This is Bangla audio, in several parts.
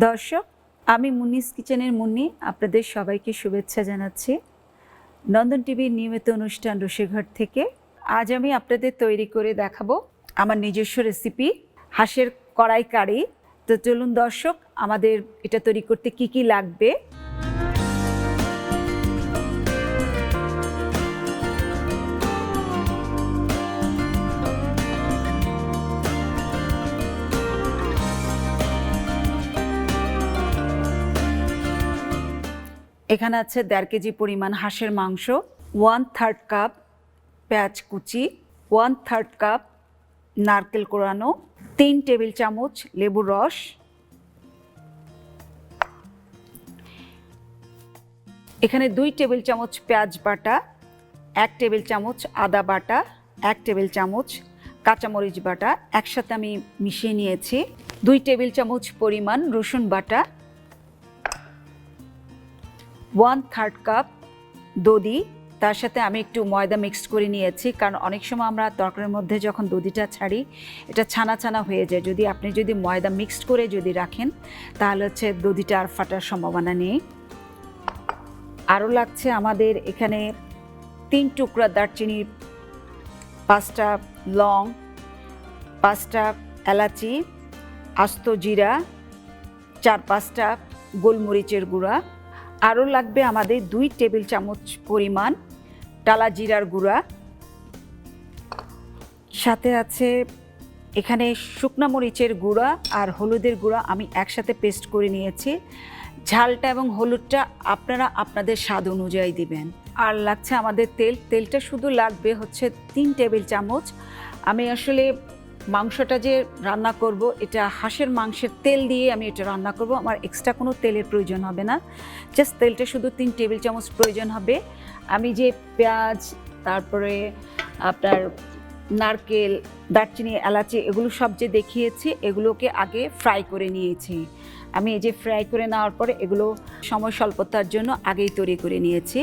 দর্শক, আমি মুন্নিস কিচেনের মুন্নি আপনাদের সবাইকে শুভেচ্ছা জানাচ্ছি নন্দন টিভির নিয়মিত অনুষ্ঠান রসেঘর থেকে। আজ আমি আপনাদের তৈরি করে দেখাবো আমার নিজস্ব রেসিপি হাঁসের কড়াই কারি। তো চলুন দর্শক, আমাদের এটা তৈরি করতে কি কি লাগবে। এখানে আছে 1.5 কেজি পরিমাণ হাঁসের মাংস, 1/3 কাপ পেঁয়াজ কুচি, 1/3 কাপ নারকেল কোড়ানো, 3 টেবিল চামচ লেবুর রস, এখানে 2 টেবিল চামচ পেঁয়াজ বাটা, 1 টেবিল চামচ আদা বাটা, 1 টেবিল চামচ কাঁচামরিচ বাটা একসাথে আমি মিশিয়ে নিয়েছি, 2 টেবিল চামচ পরিমাণ রসুন বাটা, 1/3 কাপ দধি, তার সাথে আমি একটু ময়দা মিক্সড করে নিয়েছি, কারণ অনেক সময় আমরা তরকারির মধ্যে যখন দধিটা ছাড়ি এটা ছানা ছানা হয়ে যায়। আপনি যদি ময়দা মিক্সড করে রাখেন তাহলে হচ্ছে দধিটা আর ফাটার সম্ভাবনা নেই। আরও লাগছে আমাদের এখানে 3 টুকরা দারচিনি, 5টা লং, 5টা এলাচি, আস্ত জিরা, 4-5টা গোলমরিচের গুঁড়া। আরও লাগবে আমাদের 2 টেবিল চামচ পরিমাণ টালা জিরার গুঁড়া, সাথে আছে এখানে শুকনা মরিচের গুঁড়া আর হলুদের গুঁড়া আমি একসাথে পেস্ট করে নিয়েছি। ঝালটা এবং হলুদটা আপনারা আপনাদের স্বাদ অনুযায়ী দিবেন। আর লাগছে আমাদের তেলটা শুধু লাগবে হচ্ছে 3 টেবিল চামচ। আমি আসলে মাংসটা যে রান্না করব এটা হাঁসের মাংসের তেল দিয়ে আমি এটা রান্না করব, আমার এক্সট্রা কোনো তেলের প্রয়োজন হবে না, জাস্ট তেলটা শুধু 3 টেবিল চামচ প্রয়োজন হবে। আমি যে পেঁয়াজ, তারপরে আপনার নারকেল, দারচিনি, এলাচি এগুলো সব যে দেখিয়েছি এগুলোকে আগে ফ্রাই করে নিয়েছি। আমি এই যে ফ্রাই করে নেওয়ার পরে এগুলো সময় স্বল্পতার জন্য আগেই তৈরি করে নিয়েছি।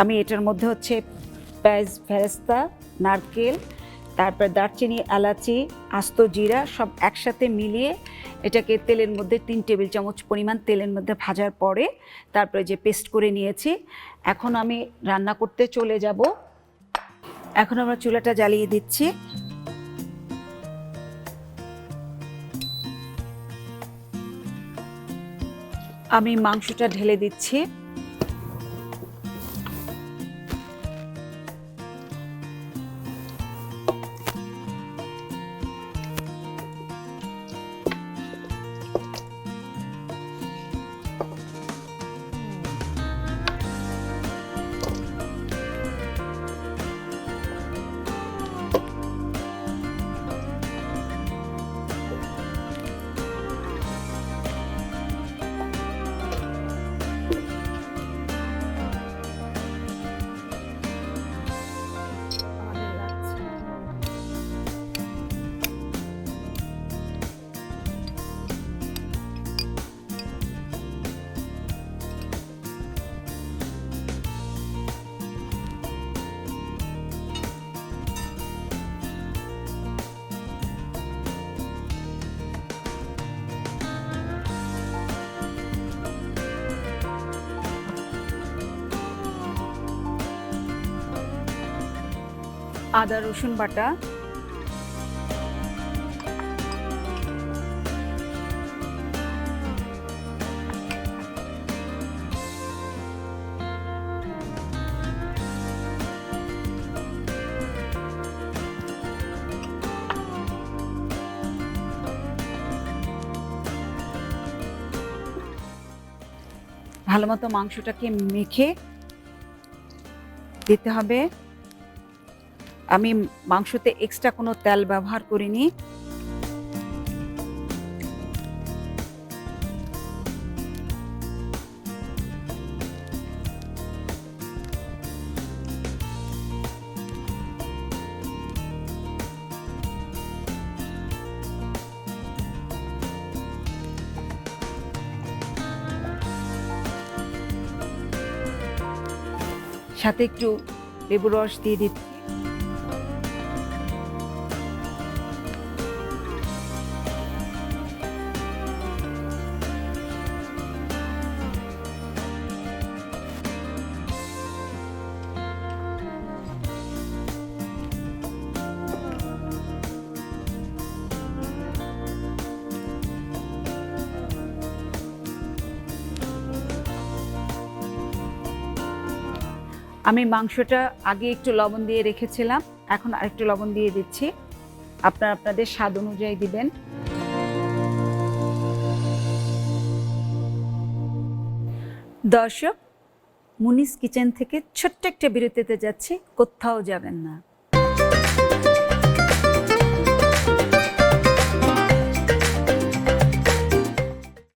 আমি এটার মধ্যে হচ্ছে পেঁয়াজ, বেরেস্তা, নারকেল, তারপর দারচিনি, এলাচি, আস্ত জিরা সব একসাথে মিলিয়ে এটাকে তেলের মধ্যে 3 টেবিল চামচ পরিমাণ তেলের মধ্যে ভাজার পরে তারপরে যে পেস্ট করে নিয়েছি। এখন আমি রান্না করতে চলে যাব। এখন আমরা চুলাটা জ্বালিয়ে দিচ্ছি। আমি মাংসটা ঢেলে দিচ্ছি। আদা রসুন বাটা, ভালো মতো মাংসটাকে মেখে দিতে হবে। আমি মাংসতে এক্সট্রা কোনো তেল ব্যবহার করিনি। সাথে একটু লেবুর রস দিয়ে দিচ্ছি। আমি মাংসটা আগে একটু লবণ দিয়ে রেখেছিলাম, এখন আরেকটু লবণ দিয়ে দিচ্ছি। আপনারা আপনাদের স্বাদ অনুযায়ী দিবেন। দর্শক, মুনিস কিচেন থেকে ছোট্ট একটা বিরতিতে যাচ্ছি, কোথাও যাবেন না।